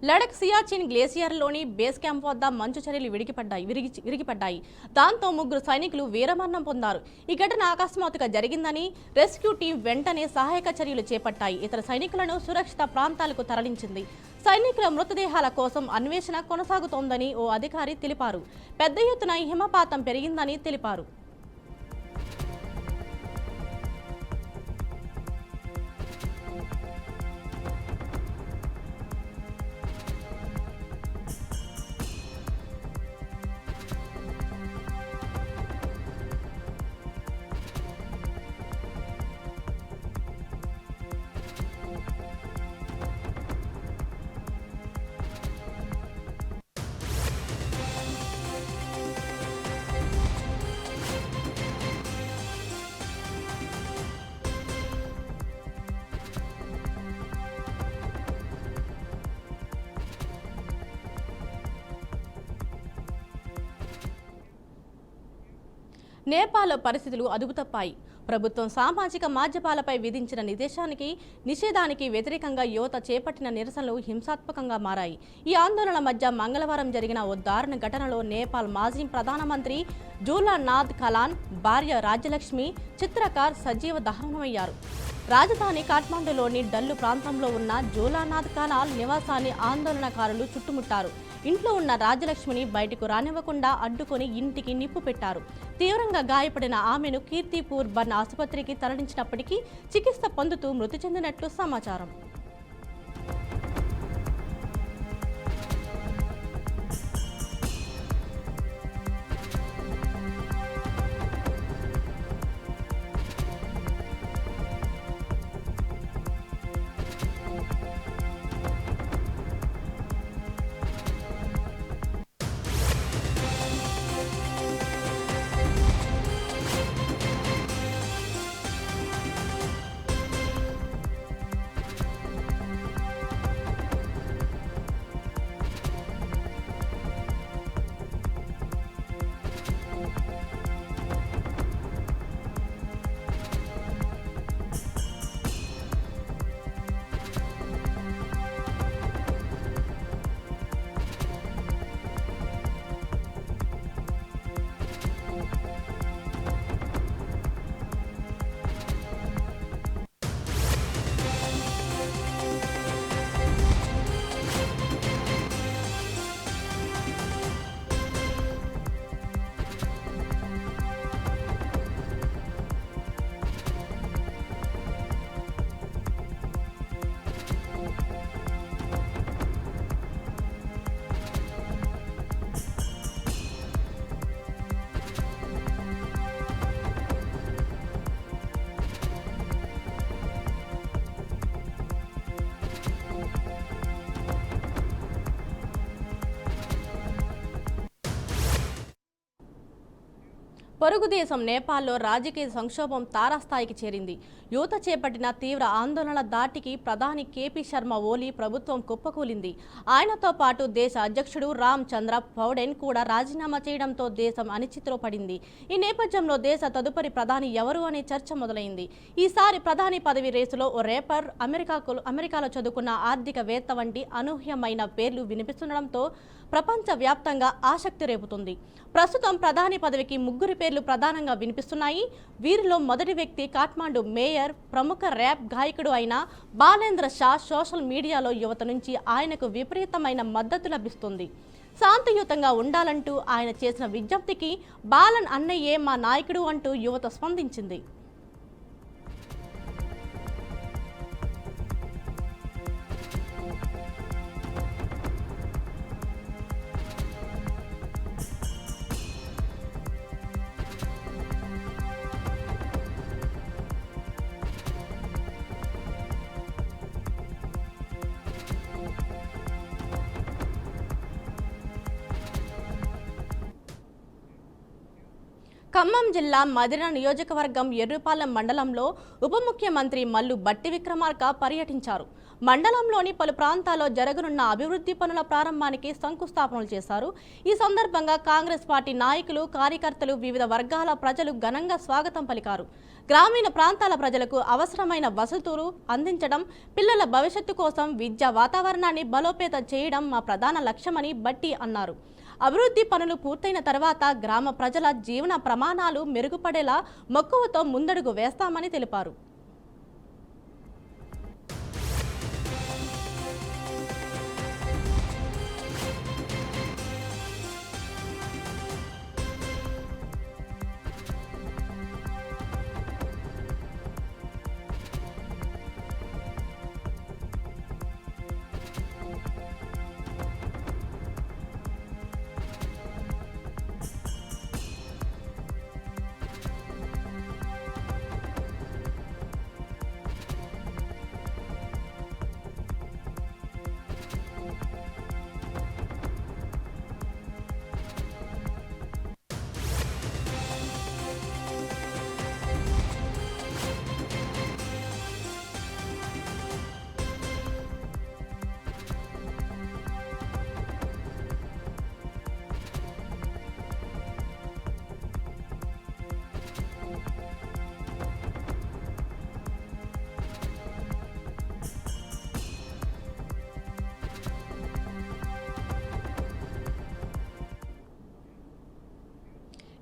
Ladakh Siachen గ్లేసియర్లోని base camp వద్ద మంచు చర్యలు విరిగిపడ్డాయి. దాంతో ముగ్గురు సైనికులు వీరమరణం పొందారు. ఈ ఘటన అకస్మాత్తుగా జరిగిందని రెస్క్యూ టీం వెంటనే సహాయక చర్యలు చేపట్టాయి. ఇతర సైనికులను సురక్షిత ప్రాంతాలకు తరలించింది. సైనికుల మృతదేహాల కోసం అన్వేషణ కొనసాగుతోందని ఓ అధికారి తెలిపారు. పెద్ద ఎత్తున హిమపాతం పెరిగిందని తెలిపారు. నేపాల్ పరిస్థితులు అదుపుతప్పాయి. ప్రభుత్వం సామాజిక మాధ్యమాలపై విధించిన నిషేధానికి వ్యతిరేకంగా యువత చేపట్టిన నిరసనలు హింసాత్మకంగా మారాయి. ఈ ఆందోళనల మధ్య మంగళవారం జరిగిన ఓ దారుణ ఘటనలో నేపాల్ మాజీ ప్రధానమంత్రి జూలానాథ్ కలాన్ భార్య రాజ్యలక్ష్మి చిత్రకార్ సజీవ దహనమయ్యారు. రాజధాని కాఠ్మండూలోని డల్లు ప్రాంతంలో ఉన్న జూలానాథ్ కలాన్ నివాసాన్ని ఆందోళనకారులు చుట్టుముట్టారు. ఇంట్లో ఉన్న రాజలక్ష్మిని బయటకు రానివ్వకుండా అడ్డుకొని ఇంటికి నిప్పు పెట్టారు. తీవ్రంగా గాయపడిన ఆమెను కీర్తిపూర్ బన్ ఆసుపత్రికి తరలించినప్పటికీ చికిత్స పొందుతూ మృతి చెందినట్లు సమాచారం. పొరుగు దేశం నేపాల్లో రాజకీయ సంక్షోభం తారాస్థాయికి చేరింది. యువత చేపట్టిన తీవ్ర ఆందోళనల దాటికి ప్రధాని కేపీ శర్మ ఓలీ ప్రభుత్వం కుప్పకూలింది. ఆయనతో పాటు దేశ అధ్యక్షుడు రామ్ చంద్ర పౌడెన్ కూడా రాజీనామా చేయడంతో దేశం అనిశ్చితిలో పడింది. ఈ నేపథ్యంలో దేశ తదుపరి ప్రధాని ఎవరు అనే చర్చ మొదలైంది. ఈసారి ప్రధాని పదవి రేసులో ఓ రేపర్, అమెరికాలో చదువుకున్న ఆర్థికవేత్త వంటి అనూహ్యమైన పేర్లు వినిపిస్తుండడంతో ప్రపంచవ్యాప్తంగా ఆసక్తి రేపుతుంది. ప్రస్తుతం ప్రధాని పదవికి ముగ్గురు పేర్లు ప్రధానంగా వినిపిస్తున్నాయి. వీరిలో మొదటి వ్యక్తి కాఠ్మండు మేయర్, ప్రముఖ ర్యాప్ గాయకుడు అయిన బాలేంద్ర షా. సోషల్ మీడియాలో యువత నుంచి ఆయనకు విపరీతమైన మద్దతు లభిస్తుంది. శాంతియుతంగా ఉండాలంటూ ఆయన చేసిన విజ్ఞప్తికి బాలన్ అన్నయ్యే మా నాయకుడు అంటూ యువత స్పందించింది. ఖమ్మం జిల్లా మదిర నియోజకవర్గం ఎర్రుపాలెం మండలంలో ఉప ముఖ్యమంత్రి మల్లు భట్టి విక్రమార్క పర్యటించారు. మండలంలోని పలు ప్రాంతాల్లో జరగనున్న అభివృద్ధి పనుల ప్రారంభానికి శంకుస్థాపనలు చేశారు. ఈ సందర్భంగా కాంగ్రెస్ పార్టీ నాయకులు, కార్యకర్తలు, వివిధ వర్గాల ప్రజలు ఘనంగా స్వాగతం పలికారు. గ్రామీణ ప్రాంతాల ప్రజలకు అవసరమైన వసతులు అందించడం, పిల్లల భవిష్యత్తు కోసం విద్యా వాతావరణాన్ని బలోపేతం చేయడం మా ప్రధాన లక్ష్యమని భట్టి అన్నారు. అభివృద్ధి పనులు పూర్తయిన తర్వాత గ్రామ ప్రజల జీవన ప్రమాణాలు మెరుగుపడేలా మక్కువతో ముందడుగు వేస్తామని తెలిపారు.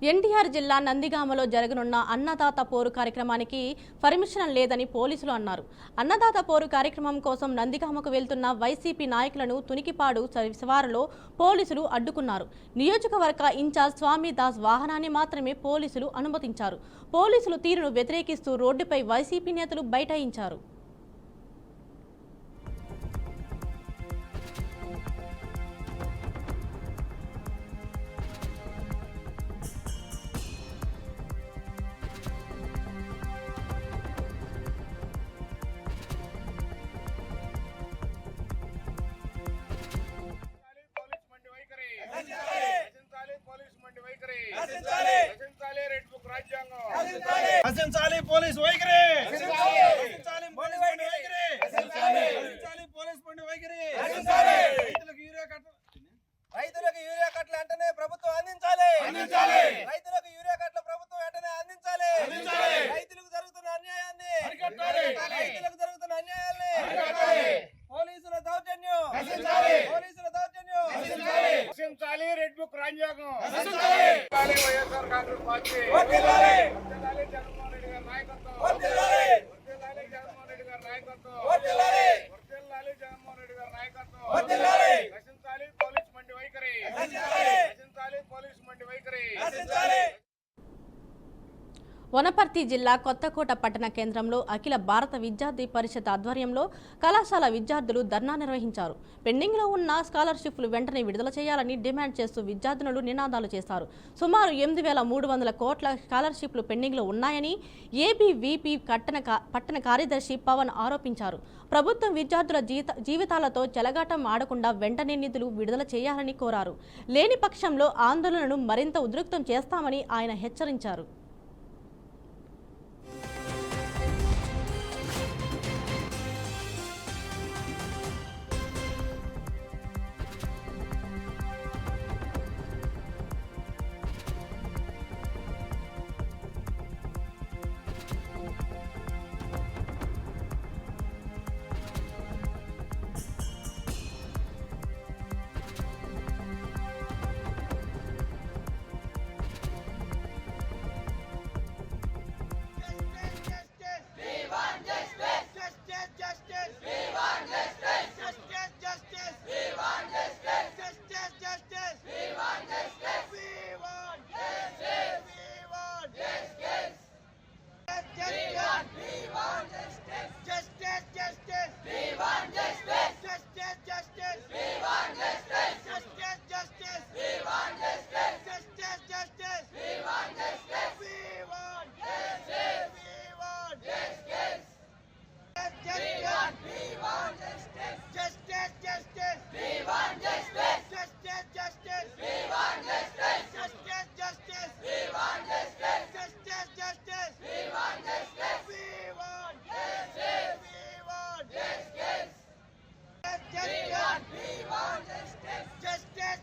ఎన్టీఆర్ జిల్లా నందిగామలో జరగనున్న అన్నదాత పోరు కార్యక్రమానికి పర్మిషన్ లేదని పోలీసులు అన్నారు. అన్నదాత పోరు కార్యక్రమం కోసం నందిగామకు వెళ్తున్న వైసీపీ నాయకులను తునికిపాడు శివారులో పోలీసులు అడ్డుకున్నారు. నియోజకవర్గ ఇన్ఛార్జ్ స్వామిదాస్ వాహనాన్ని మాత్రమే పోలీసులు అనుమతించారు. పోలీసులు తీరును వ్యతిరేకిస్తూ రోడ్డుపై వైసీపీ నేతలు బైఠాయించారు. పోలీస్ వైఖరి రైతులకు యూరియా కట్టలు వెంటనే ప్రభుత్వం అందించాలి. రైతులకు యూరియా కట్టలు ప్రభుత్వం వెంటనే అందించాలి. రైతులకు జరుగుతున్న అన్యాయాన్ని పోలీసుల దౌర్జన్యం రెడ్ బుక్ రాజ్యాంగం వైఎస్ఆర్ కాంగ్రెస్ పార్టీ జగన్మోహన్ రెడ్డి గారి నాయకత్వం జగన్మోహన్ రెడ్డి గారి నాయకత్వం జగన్మోహన్ రెడ్డి గారి నాయకత్వం నశించాలి పోలీస్ మండి వైఖరి నశించాలి పోలీస్ మండి వైఖరి. వనపర్తి జిల్లా కొత్తకోట పట్టణ కేంద్రంలో అఖిల భారత విద్యార్థి పరిషత్ ఆధ్వర్యంలో కళాశాల విద్యార్థులు ధర్నా నిర్వహించారు. పెండింగ్లో ఉన్న స్కాలర్షిప్లు వెంటనే విడుదల చేయాలని డిమాండ్ చేస్తూ విద్యార్థులు నినాదాలు చేశారు. సుమారు 8,300 కోట్ల స్కాలర్షిప్లు పెండింగ్లో ఉన్నాయని ఏబీవీపీ పట్టణ కార్యదర్శి పవన్ ఆరోపించారు. ప్రభుత్వం విద్యార్థుల జీవితాలతో చెలగాటం ఆడకుండా వెంటనే నిధులు విడుదల చేయాలని కోరారు. లేని పక్షంలో ఆందోళనను మరింత ఉధృతం చేస్తామని ఆయన హెచ్చరించారు.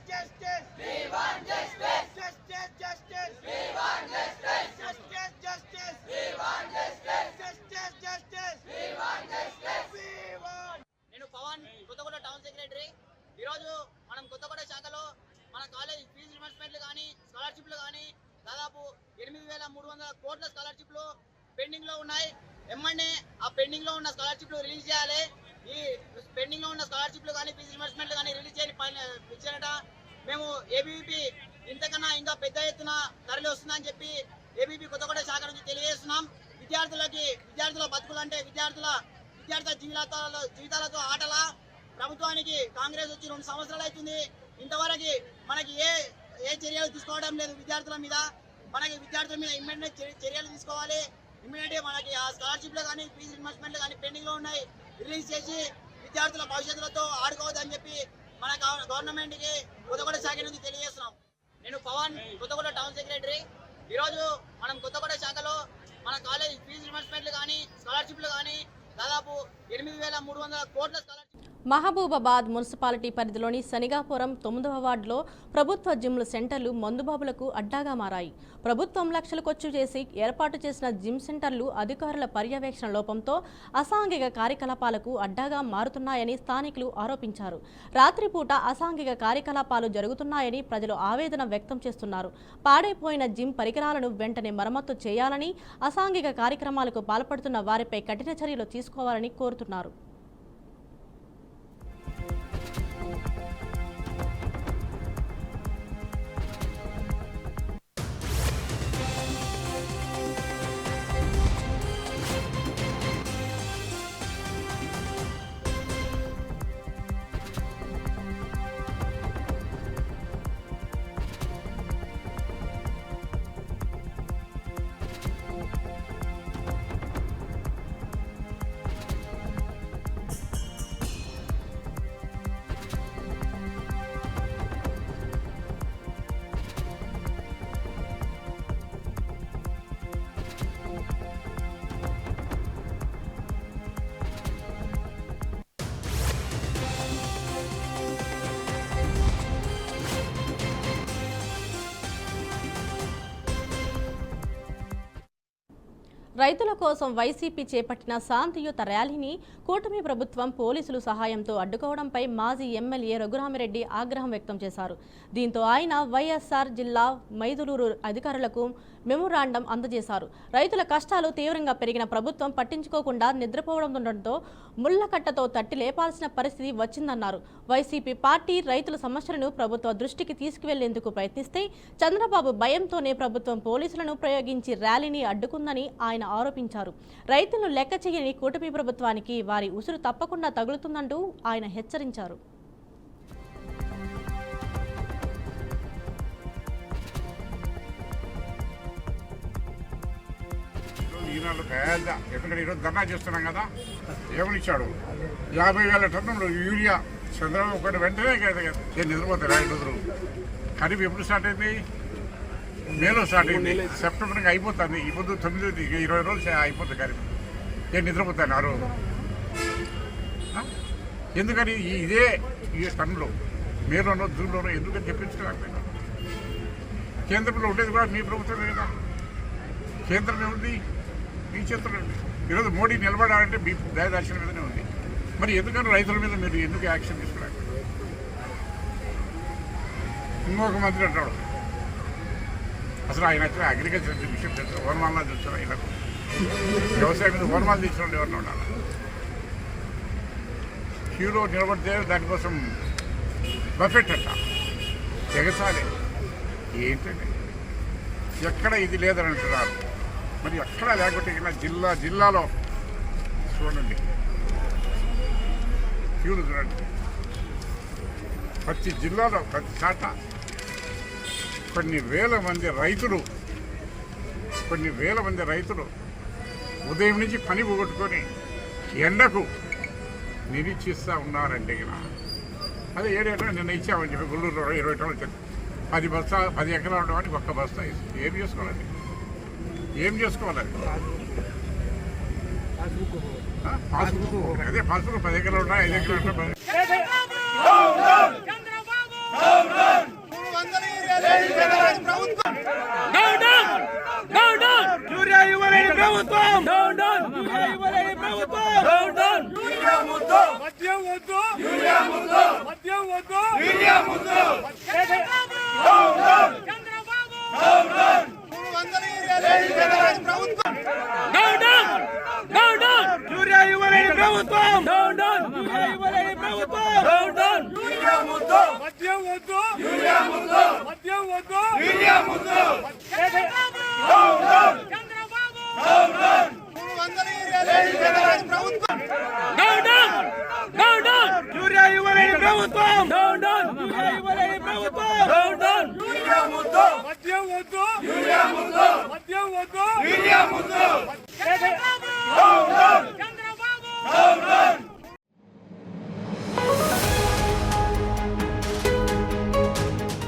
justice. We want justice. Justice, justice. We want justice. College fee రిమర్స్మెంట్లు కానీ స్కాలర్షిప్లు కానీ దాదాపు 8,300 కోట్ల స్కాలర్షిప్లు పెండింగ్ లో ఉన్నాయి. ఎమ్మెన్యే ఆ పెండింగ్ లో ఉన్న స్కాలర్షిప్లు రిలీజ్ చేయాలి. ఈ పెండింగ్ లో ఉన్న స్కాలర్షిప్లు కానీ ఫీజు రిమర్స్మెంట్లు కానీ రిలీజ్ చేయని ఇచ్చారట. మేము ఏబీవీపీ ఇంతకన్నా ఇంకా పెద్ద ఎత్తున తరలి వస్తుందని చెప్పి ఏబీవీ కొత్తగూడ శాఖ నుంచి తెలియజేస్తున్నాం. విద్యార్థుల బతుకులు అంటే విద్యార్థుల జీవితాలతో ఆటలా. ప్రభుత్వానికి కాంగ్రెస్ వచ్చి 2 సంవత్సరాలు అవుతుంది. ఇంతవరకు మనకి ఏ చర్యలు తీసుకోవడం లేదు విద్యార్థుల మీద. మనకి విద్యార్థుల మీద ఇమ్మీడియట్ చర్యలు తీసుకోవాలి. ఇమ్మీడియట్ మనకి ఆ స్కాలర్షిప్లు కానీ ఫీజు రిమర్స్మెంట్లు కానీ పెండింగ్ లో ఉన్నాయి, రిలీజ్ చేసి విద్యార్థుల భవిష్యత్తులతో ఆడుకోవద్దని చెప్పి మన గవర్నమెంట్ కి కొత్తగూడ శాఖ నుంచి తెలియజేస్తున్నాం. నేను పవన్, కొత్తగూడ టౌన్ సెక్రటరీ. ఈరోజు మనం కొత్తగూడ శాఖలో మన కాలేజ్ ఫీజు రిమర్స్మెంట్లు కానీ స్కాలర్షిప్లు కానీ దాదాపు 8,300 కోట్ల స్కాలర్షిప్. మహబూబాబాద్ మున్సిపాలిటీ పరిధిలోని శనిగాపురం 9వ వార్డులో ప్రభుత్వ జిమ్ల సెంటర్లు మందుబాబులకు అడ్డాగా మారాయి. ప్రభుత్వం లక్షలు ఖర్చు చేసి ఏర్పాటు చేసిన జిమ్ సెంటర్లు అధికారుల పర్యవేక్షణ లోపంతో అసాంఘిక కార్యకలాపాలకు అడ్డాగా మారుతున్నాయని స్థానికులు ఆరోపించారు. రాత్రిపూట అసాంఘిక కార్యకలాపాలు జరుగుతున్నాయని ప్రజలు ఆవేదన వ్యక్తం చేస్తున్నారు. పాడైపోయిన జిమ్ పరికరాలను వెంటనే మరమ్మతు చేయాలని, అసాంఘిక కార్యక్రమాలకు పాల్పడుతున్న వారిపై కఠిన చర్యలు తీసుకోవాలని కోరుతున్నారు. రైతుల కోసం వైసీపీ చేపట్టిన శాంతియుత ర్యాలీని కూటమి ప్రభుత్వం పోలీసులు సహాయంతో అడ్డుకోవడంపై మాజీ ఎమ్మెల్యే రఘురామిరెడ్డి ఆగ్రహం వ్యక్తం చేశారు. దీంతో ఆయన వైఎస్ఆర్ జిల్లా మైదులూరు అధికారులకు మెమోరాండం అందజేశారు. రైతుల కష్టాలు తీవ్రంగా పెరిగిన ప్రభుత్వం పట్టించుకోకుండా నిద్రపోవడంతో ముళ్లకట్టతో తట్టి లేపాల్సిన పరిస్థితి వచ్చిందన్నారు. వైసీపీ పార్టీ రైతుల సమస్యలను ప్రభుత్వ దృష్టికి తీసుకువెళ్లేందుకు ప్రయత్నిస్తే చంద్రబాబు భయంతోనే ప్రభుత్వం పోలీసులను ప్రయోగించి ర్యాలీని అడ్డుకుందని ఆయన ఆరోపించారు. రైతులను లెక్క చేయని కూటమి ప్రభుత్వానికి వారి ఉసురు తప్పకుండా తగులుతుందంటూ ఆయన హెచ్చరించారు. ఈనాడు పెద్ద ఎందుకంటే ఈరోజు ధర్నా చేస్తున్నాం కదా, ఏమనిచ్చాడు 50,000 టన్నులు యూరియా చంద్రబాబు ఒకటి వెంటనే నేను నిద్రపోతాను 2 రోజులు. ఖరీఫ్ ఎప్పుడు స్టార్ట్ అయింది? మేలో స్టార్ట్ అయింది. సెప్టెంబర్కి అయిపోతుంది. ఇప్పుడు 20 రోజులు అయిపోతుంది ఖరీఫ్. నేను నిద్రపోతాను ఆ రోజు. ఎందుకని ఇదే ఈ టన్నులు మేలోనో జూన్లోనో ఎందుకని చెప్పించుకోవాలి? కేంద్రంలో ఉండేది కూడా మీ ప్రభుత్వమే కదా. కేంద్రం ఏముంది? మీ చేతుల్లో ఉంది. ఈరోజు మోడీ నిలబడాలంటే మీ దయదర్శనం మీదనే ఉంది. మరి ఎందుకని రైతుల మీద మీరు ఎందుకు యాక్షన్ తీసుకున్నారు? ఇంకొక మంత్రి అంటాడు అసలు ఆయన వచ్చిన అగ్రికల్చర్ విషయం తెలుసు, ఓర్మాలలో చూస్తారు. ఆయన వ్యవసాయం మీద ఓర్మాలు తీసుకోండి ఎవరిని ఉండాలి. క్యూలో నిలబడితే దానికోసం బఫెట్ అంట ఎగసాలి. ఏంటండి ఎక్కడ ఇది లేదని అంటున్నారు. మరి ఎక్కడ లేకపోతే జిల్లాలో చూడండి, క్యూలు చూడండి. ప్రతి జిల్లాలో ప్రతి చాట కొన్ని వేల మంది రైతులు ఉదయం నుంచి పని పోగొట్టుకొని ఎండకు నిరీక్షిస్తూ ఉన్నారంటే కదా. అదే 7 ఎకరాలు నిన్న ఇచ్చామని చెప్పి గుళ్ళూరులో 20 ఎకరాలు వచ్చింది. 10 ఎకరాలు ఉండవని 1 బస్తా ఇస్తుంది. ఏం చేసుకోవాలండి? ఏం చేసుకోవాలండి? పాస్బుక్ అదే పాస్బుక్ 10 ఎకరాలు ఉన్నాయి, 5 ఎకరాలు ఉన్నాయి. ప్రభుత్వం మద్యం వద్దు మద్యం వద్దు చంద్రబాబు 300 యూరియా లేని ప్రభుత్వం యూరియా ఇవ్వలేని ప్రభుత్వం యూరియా వద్దు మద్యం వద్దు మద్యం వద్దు చంద్రబాబు 300 యూరియా లేని ప్రభుత్వం యూరియా ఇవ్వలేని ప్రభుత్వం యూరియా వద్దు మద్యం వద్దు మద్యం వద్దు